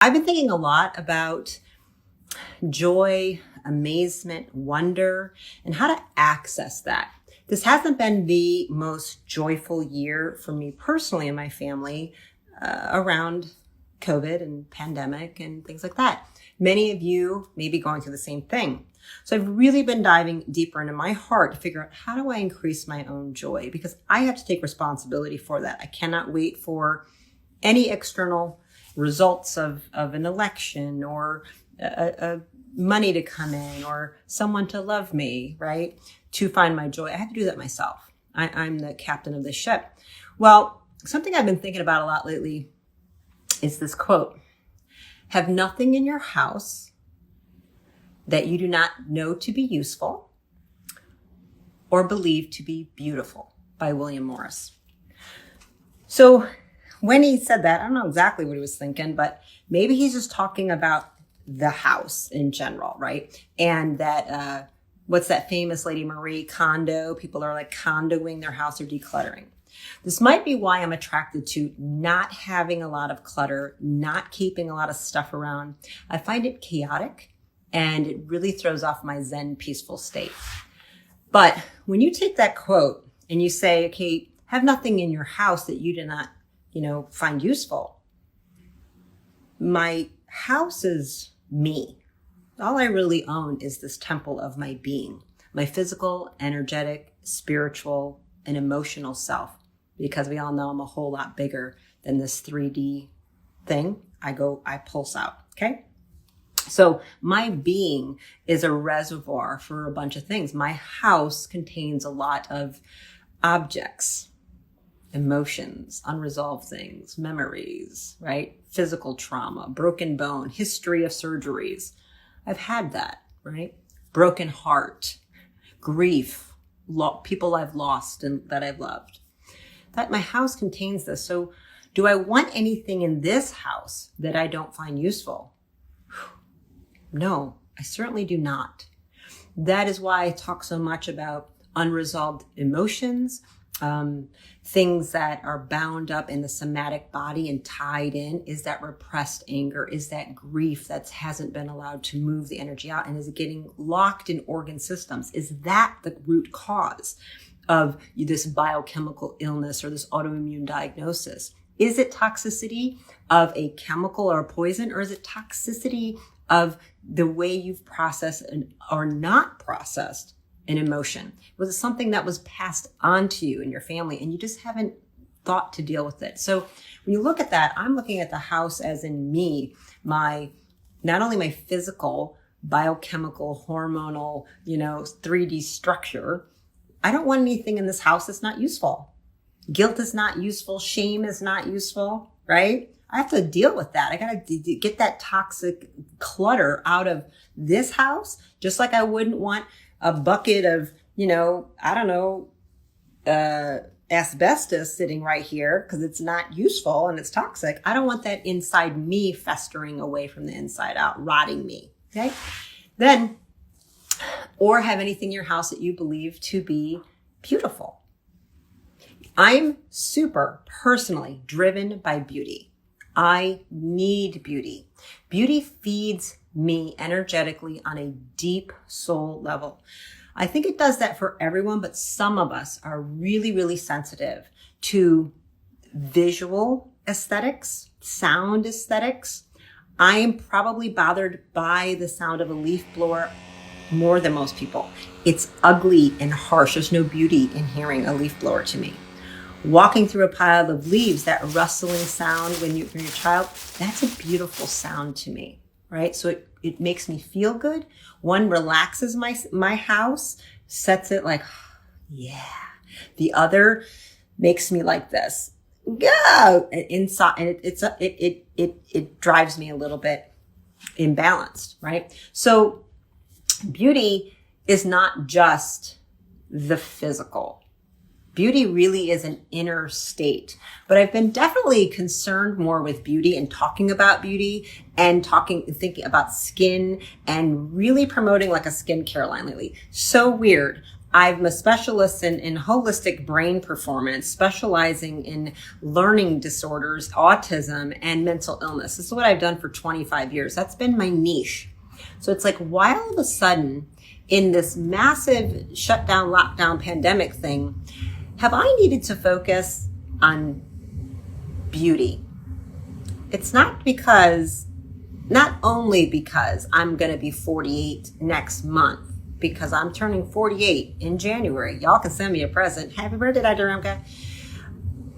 I've been thinking a lot about joy, amazement, wonder, and how to access that. This hasn't been the most joyful year for me personally and my family around COVID and pandemic and things like that. Many of you may be going through the same thing. So I've really been diving deeper into my heart to figure out how do I increase my own joy, because I have to take responsibility for that. I cannot wait for any external results of an election or a money to come in or someone to love me, right? To find my joy. I have to do that myself. I'm the captain of the ship. Well, something I've been thinking about a lot lately is this quote: have nothing in your house that you do not know to be useful or believe to be beautiful, by William Morris. So when he said that, I don't know exactly what he was thinking, but maybe he's just talking about the house in general, right? And that, what's that famous lady, Marie Kondo? People are like condoing their house or decluttering. This might be why I'm attracted to not having a lot of clutter, not keeping a lot of stuff around. I find it chaotic and it really throws off my Zen peaceful state. But when you take that quote and you say, okay, have nothing in your house that you do not find useful. My house is me. All I really own is this temple of my being, my physical, energetic, spiritual, and emotional self, because we all know I'm a whole lot bigger than this 3D thing. I pulse out. Okay. So my being is a reservoir for a bunch of things. My house contains a lot of objects, emotions, unresolved things, memories, right? Physical trauma, broken bone, history of surgeries. I've had that, right? Broken heart, grief, people I've lost and that I've loved. That my house contains this. So do I want anything in this house that I don't find useful? No, I certainly do not. That is why I talk so much about unresolved emotions, things that are bound up in the somatic body and tied in. Is that repressed anger? Is that grief that hasn't been allowed to move the energy out? And is it getting locked in organ systems? Is that the root cause of this biochemical illness or this autoimmune diagnosis? Is it toxicity of a chemical or a poison, or is it toxicity of the way you've processed or not processed an emotion? Was it something that was passed on to you and your family and you just haven't thought to deal with it? So when you look at that, I'm looking at the house as in me, not only my physical, biochemical, hormonal, 3D structure. I don't want anything in this house that's not useful. Guilt is not useful. Shame is not useful, right? I have to deal with that. I got to get that toxic clutter out of this house, just like I wouldn't want a bucket of, asbestos sitting right here because it's not useful and it's toxic. I don't want that inside me festering away from the inside out, rotting me. Okay. Then, or have anything in your house that you believe to be beautiful. I'm super personally driven by beauty. I need beauty. Beauty feeds me energetically on a deep soul level. I think it does that for everyone, but some of us are really, really sensitive to visual aesthetics, sound aesthetics. I am probably bothered by the sound of a leaf blower more than most people. It's ugly and harsh. There's no beauty in hearing a leaf blower to me. Walking through a pile of leaves, that rustling sound when you're a child, that's a beautiful sound to me, right? So it makes me feel good. One relaxes my house, sets it like, yeah. The other makes me like this, go inside, and it drives me a little bit imbalanced, right? So beauty is not just the physical. Beauty really is an inner state, but I've been definitely concerned more with beauty and talking about beauty and thinking about skin and really promoting like a skincare line lately. So weird. I'm a specialist in holistic brain performance, specializing in learning disorders, autism, and mental illness. This is what I've done for 25 years. That's been my niche. So it's like, why all of a sudden in this massive shutdown, lockdown, pandemic thing, have I needed to focus on beauty? It's not only because I'm going to be 48 next month, because I'm turning 48 in January. Y'all can send me a present. Happy birthday, Dr. Remke.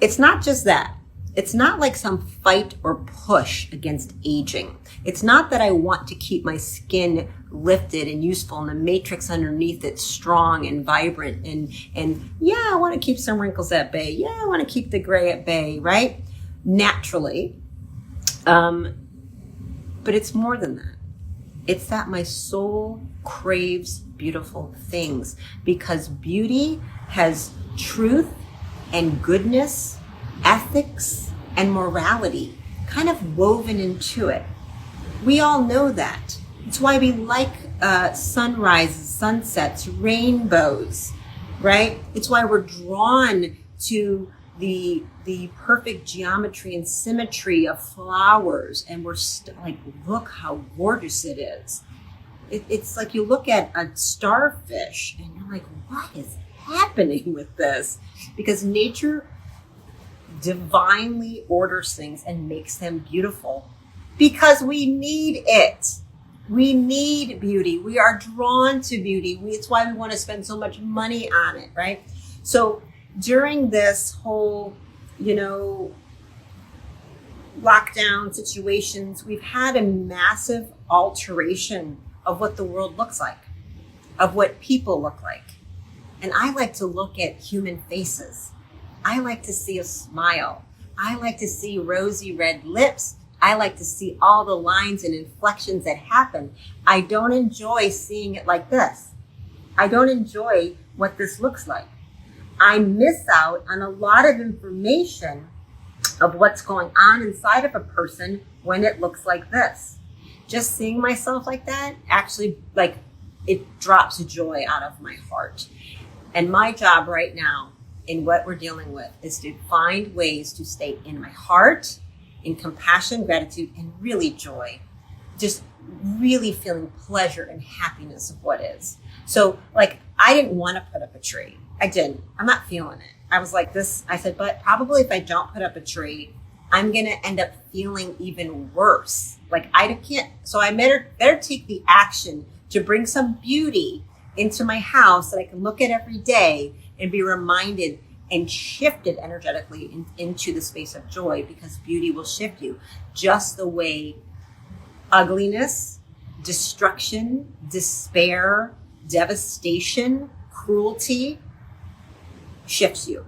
It's not just that. It's not like some fight or push against aging. It's not that I want to keep my skin lifted and useful and the matrix underneath it strong and vibrant. And yeah, I want to keep some wrinkles at bay. Yeah, I want to keep the gray at bay, right? Naturally. But it's more than that. It's that my soul craves beautiful things, because beauty has truth and goodness, ethics and morality kind of woven into it. We all know that. It's why we like sunrises, sunsets, rainbows, right? It's why we're drawn to the perfect geometry and symmetry of flowers, and we're like, look how gorgeous it is. It's like you look at a starfish and you're like, what is happening with this? Because nature divinely orders things and makes them beautiful, because we need it. We need beauty. We are drawn to beauty. It's why we want to spend so much money on it, right? So during this whole, lockdown situations, we've had a massive alteration of what the world looks like, of what people look like. And I like to look at human faces. I like to see a smile. I like to see rosy red lips. I like to see all the lines and inflections that happen. I don't enjoy seeing it like this. I don't enjoy what this looks like. I miss out on a lot of information of what's going on inside of a person when it looks like this. Just seeing myself like that, actually, like, it drops joy out of my heart. And my job right now in what we're dealing with is to find ways to stay in my heart, in compassion, gratitude, and really joy. Just really feeling pleasure and happiness of what is. So, like, I didn't want to put up a tree. I didn't. I'm not feeling it. I was like this. I said, but probably if I don't put up a tree, I'm going to end up feeling even worse. Like, I can't. So I better take the action to bring some beauty into my house that I can look at every day and be reminded and shifted energetically into the space of joy, because beauty will shift you just the way ugliness, destruction, despair, devastation, cruelty shifts you.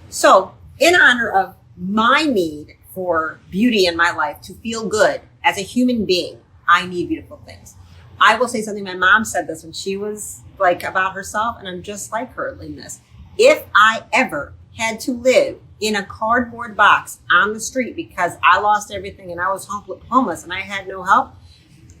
So in honor of my need for beauty in my life, to feel good as a human being, I need beautiful things. I will say something. My mom said this when she was like about herself, and I'm just like her in this. If I ever had to live in a cardboard box on the street because I lost everything and I was homeless and I had no help,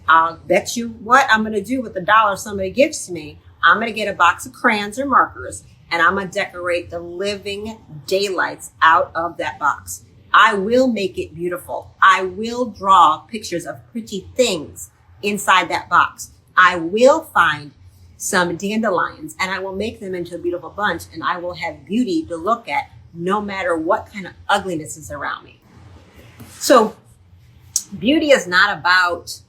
I'll bet you what I'm going to do with the dollar somebody gives to me. I'm going to get a box of crayons or markers, and I'm going to decorate the living daylights out of that box. I will make it beautiful. I will draw pictures of pretty things inside that box. I will find some dandelions and I will make them into a beautiful bunch, and I will have beauty to look at no matter what kind of ugliness is around me. So beauty is not about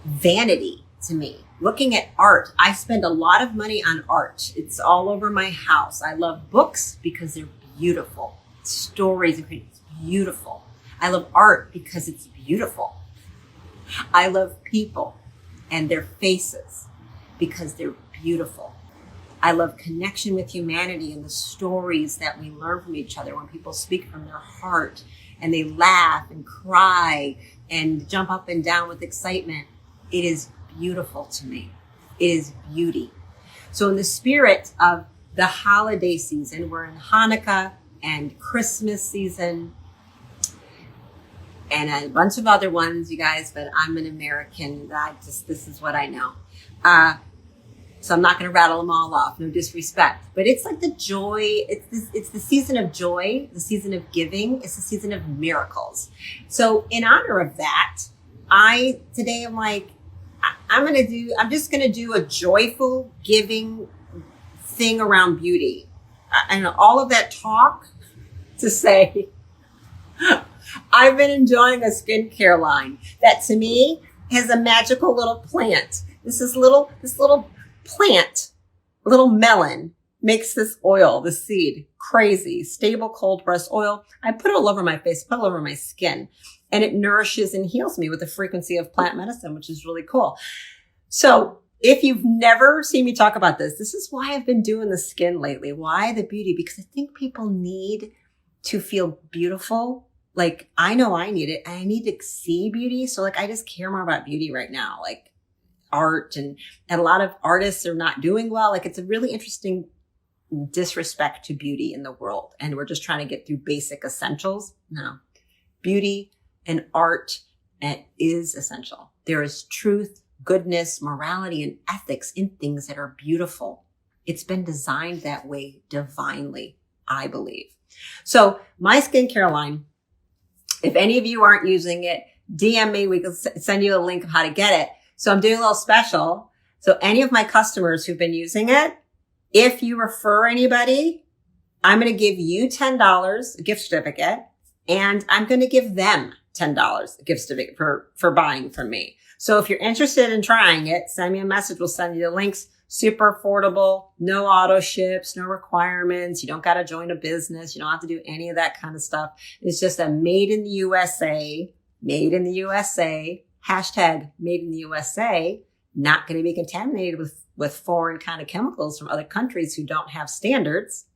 vanity to me. Looking at art, I spend a lot of money on art. It's all over my house. I love books because they're beautiful. Stories, it's beautiful. I love art because it's beautiful. I love people and their faces because they're beautiful. I love connection with humanity and the stories that we learn from each other when people speak from their heart and they laugh and cry and jump up and down with excitement. It is beautiful to me. It is beauty. So in the spirit of the holiday season, we're in Hanukkah and Christmas season and a bunch of other ones, you guys, but I'm an American. This is what I know. So I'm not going to rattle them all off. No disrespect, but it's like the joy. It's the season of joy, the season of giving. It's the season of miracles. So in honor of that, I'm just going to do a joyful giving thing around beauty. And all of that talk to say, I've been enjoying a skincare line that to me has a magical little plant. This little plant, little melon makes this oil, the seed, crazy, stable, cold pressed oil. I put it all over my face, put it all over my skin, and it nourishes and heals me with the frequency of plant medicine, which is really cool. So if you've never seen me talk about this is why I've been doing the skin lately. Why the beauty? Because I think people need to feel beautiful. Like, I know I need it. I need to see beauty. So like, I just care more about beauty right now. Like art and a lot of artists are not doing well. Like, it's a really interesting disrespect to beauty in the world. And we're just trying to get through basic essentials. No, beauty and art is essential. There is truth, goodness, morality, and ethics in things that are beautiful. It's been designed that way divinely, I believe. So my skincare line, if any of you aren't using it, DM me. We can send you a link of how to get it. So I'm doing a little special. So any of my customers who've been using it, if you refer anybody, I'm going to give you $10, a gift certificate, and I'm going to give them $10, a gift certificate for buying from me. So if you're interested in trying it, send me a message. We'll send you the links. Super affordable, no auto ships, no requirements. You don't got to join a business. You don't have to do any of that kind of stuff. It's just a made in the USA, hashtag made in the USA, not going to be contaminated with foreign kind of chemicals from other countries who don't have standards.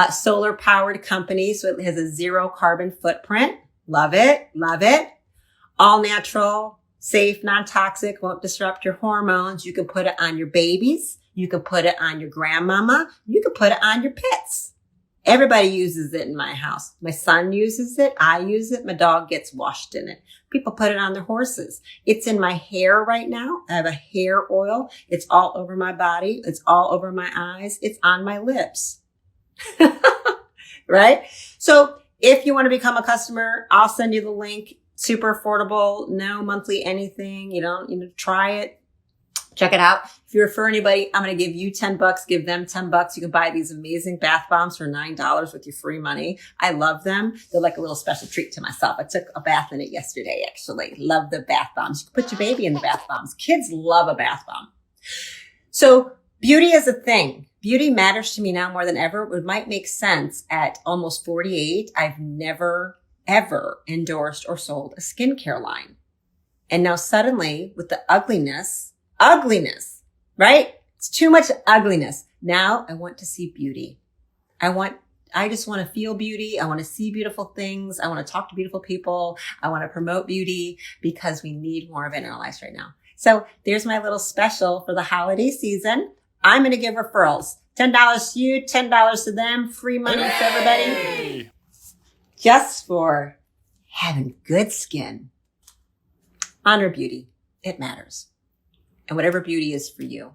Solar powered company. So it has a 0 carbon footprint. Love it. All natural, safe, non-toxic, won't disrupt your hormones. You can put it on your babies. You can put it on your grandmama. You can put it on your pets. Everybody uses it in my house. My son uses it. I use it. My dog gets washed in it. People put it on their horses. It's in my hair right now. I have a hair oil. It's all over my body. It's all over my eyes. It's on my lips. Right? So if you want to become a customer, I'll send you the link. Super affordable, no monthly anything. Try it. Check it out. If you refer anybody, I'm going to give you $10, give them $10. You can buy these amazing bath bombs for $9 with your free money. I love them. They're like a little special treat to myself. I took a bath in it yesterday, actually. Love the bath bombs. You can put your baby in the bath bombs. Kids love a bath bomb. So beauty is a thing. Beauty matters to me now more than ever. It might make sense at almost 48. I've never ever endorsed or sold a skincare line. And now suddenly with the ugliness, right? It's too much ugliness. Now I want to see beauty. I just want to feel beauty. I want to see beautiful things. I want to talk to beautiful people. I want to promote beauty because we need more of it in our lives right now. So there's my little special for the holiday season. I'm going to give referrals. $10 to you, $10 to them, free money for everybody. Just for having good skin. Honor beauty. It matters. And whatever beauty is for you.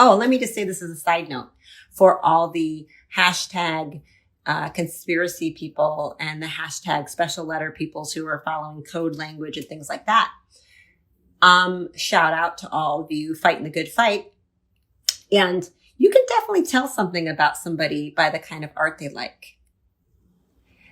Oh, let me just say this as a side note for all the hashtag conspiracy people and the hashtag special letter peoples who are following code language and things like that. Shout out to all of you fighting the good fight. And you can definitely tell something about somebody by the kind of art they like.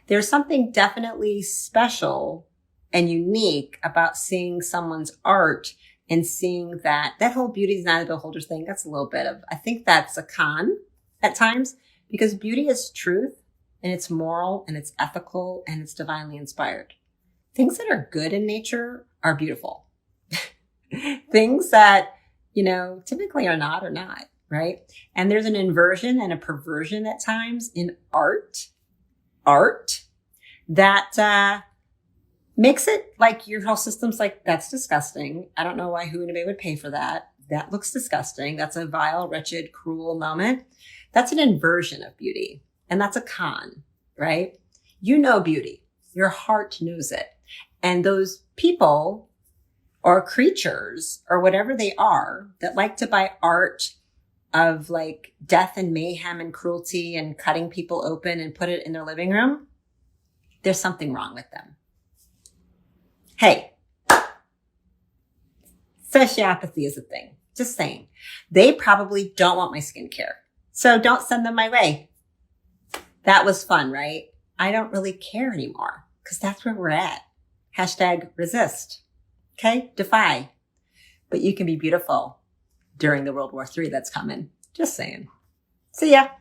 There's something definitely special and unique about seeing someone's art and seeing that whole beauty is not a beholder's thing. That's a little bit of, I think that's a con at times because beauty is truth and it's moral and it's ethical and it's divinely inspired. Things that are good in nature are beautiful. Things that, typically are not, right? And there's an inversion and a perversion at times in art that makes it like your whole system's like, that's disgusting. I don't know who anybody would pay for that. That looks disgusting. That's a vile, wretched, cruel moment. That's an inversion of beauty. And that's a con, right? You know beauty. Your heart knows it. And those people or creatures or whatever they are that like to buy art of like death and mayhem and cruelty and cutting people open and put it in their living room, there's something wrong with them. Hey, sociopathy is a thing. Just saying. They probably don't want my skincare. So don't send them my way. That was fun, right? I don't really care anymore because that's where we're at. Hashtag resist. Okay? Defy. But you can be beautiful during the World War III that's coming. Just saying. See ya.